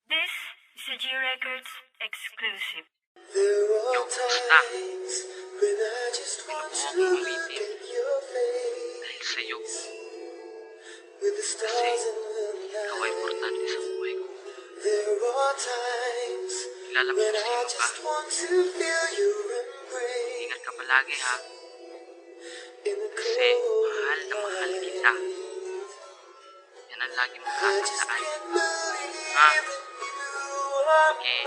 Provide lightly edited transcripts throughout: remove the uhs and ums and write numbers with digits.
This is a G Records exclusive. Yo, basta. Pinubuo akong ulitin dahil sa'yo. Kasi ikaw ay importante sa buhay ko. Kilala mo kung sino ka. Ingat ka palagi, ha? Kasi mahal na mahal kita. Yan ang lagi mong tatandaan. Ha? Okay.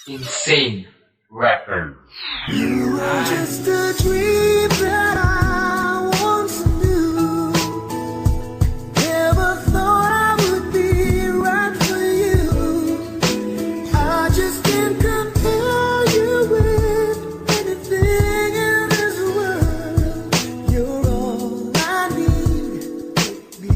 Insane Records. You were just a dream that I once knew. Never thought I would be right for you. I just can't compare you with anything in this world. You're all I need. Be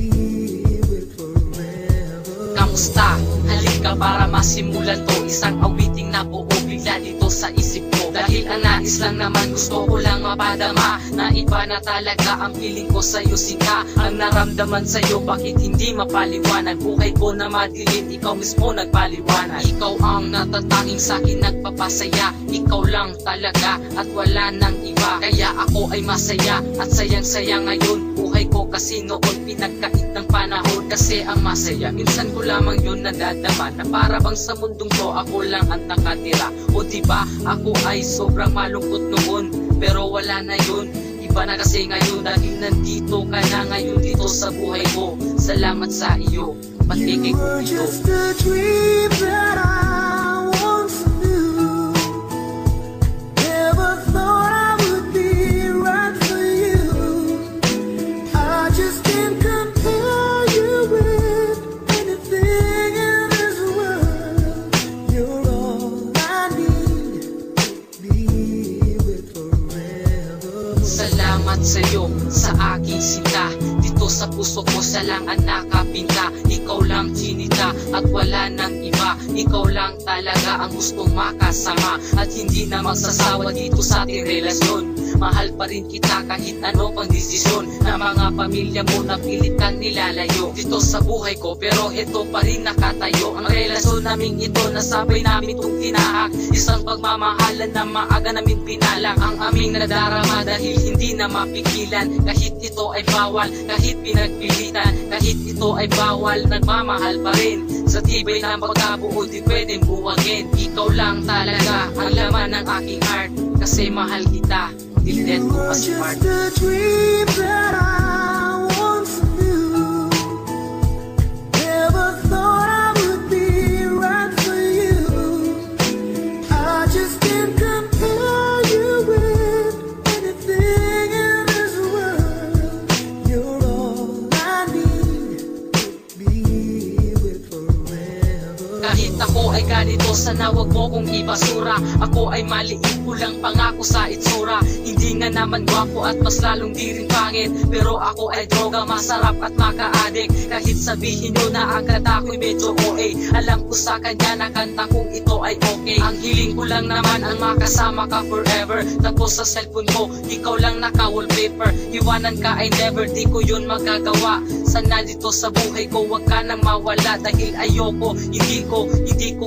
with forever. Kamusta? Halika para masimulan to. Isang awiting na buo bigla dito sa isip ko. Dahil ang nais lang naman gusto ko lang mapadama na iba na talaga ang piling ko sa'yo singka. Ang naramdaman sa'yo bakit hindi mapaliwanag. Buhay ko na madilim, ikaw mismo nagpaliwanag. Ikaw ang natatanging sa'kin nagpapasaya. Ikaw lang talaga at wala nang iba. Kaya ako ay masaya at sayang-saya ngayon. Buhay ko kasi noon pinagkait ng panahon. Kasi ang masaya minsan ko lamang yun nadadama na para bang sa mundong to ako lang ang nakatira. O diba ako ay sobrang malungkot noon, pero wala na yun. Iba na kasi ngayon dahil nandito ka na ngayon dito sa buhay ko. Salamat sa iyo, patigay ko You're dito. just a dream that I once knew. Never thought I would be right for you. I just can't compare you with anything in this world. You're all I need. Be with forever. Salamat sa iyo, sa aking sinta. Dito sa puso ko siya lang ang nakapinta. Ikaw lang chinita at wala nang iba. Ikaw lang talaga ang gustong makasama at hindi na magsasawa dito sa ating relasyon. Mahal pa rin kita kahit ano pang desisyon na mga pamilya mo na pilit kang nilalayo dito sa buhay ko, pero ito pa rin nakatayo. Ang relasyon naming ito nasabay namin itong tinahak. Isang pagmamahalan na maaga namin pinalang. Ang aming nadarama dahil hindi na mapigilan. Kahit ito ay bawal, kahit pinagpilitan, kahit ito ay bawal, nagmamahal pa rin. Sa tibay ng pagkabuo di pwedeng buwagin. Ikaw lang talaga ang laman ng aking heart. Kasi mahal kita, hindi ko You're pa-smart. just a dream that I once knew. Never thought I would be right for you. I just can't compare you with anything in this world. You're all I need. Be with forever. Kahit ako ay ganito, sana wag mo kong ibasura. Ako ay maliit, kulang pangako sa itsura. Hindi nga naman gwapo at mas lalong di rin pangit, pero ako ay droga, masarap at maka-addict. Kahit sabihin nyo na agad ako'y medyo OA, alam ko sa kanya na kanta kong ito ay okay. Ang hiling ko lang naman ang makasama ka forever. Tapos sa cellphone ko, ikaw lang naka-wallpaper. Iwanan ka ay never, di ko yun magagawa. Sana dito sa buhay ko, wag ka nang mawala. Dahil ayoko, hindi ko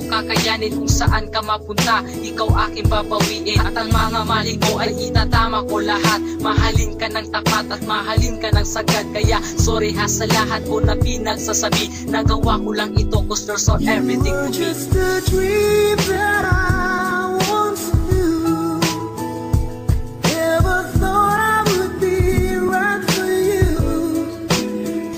kakayanin kung saan ka mapunta. Ikaw aking babawiin at ang mga mali ko ay itatama ko lahat. Mahalin ka ng tapat at mahalin ka ng sagad. Kaya sorry ha sa lahat ko na pinagsasabi. Nagawa ko lang ito cause you're so everything You're to me. just a dream that I once knew. Never thought I would be right for you.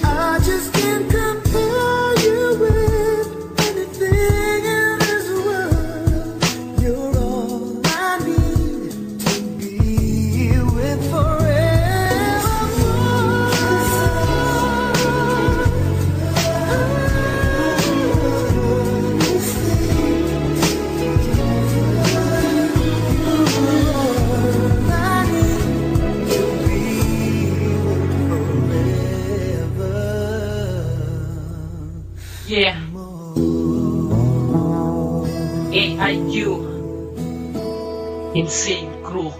I just can't compare you with anything in this world. You're all I need to be with Yeah. AIQ Insane Crew.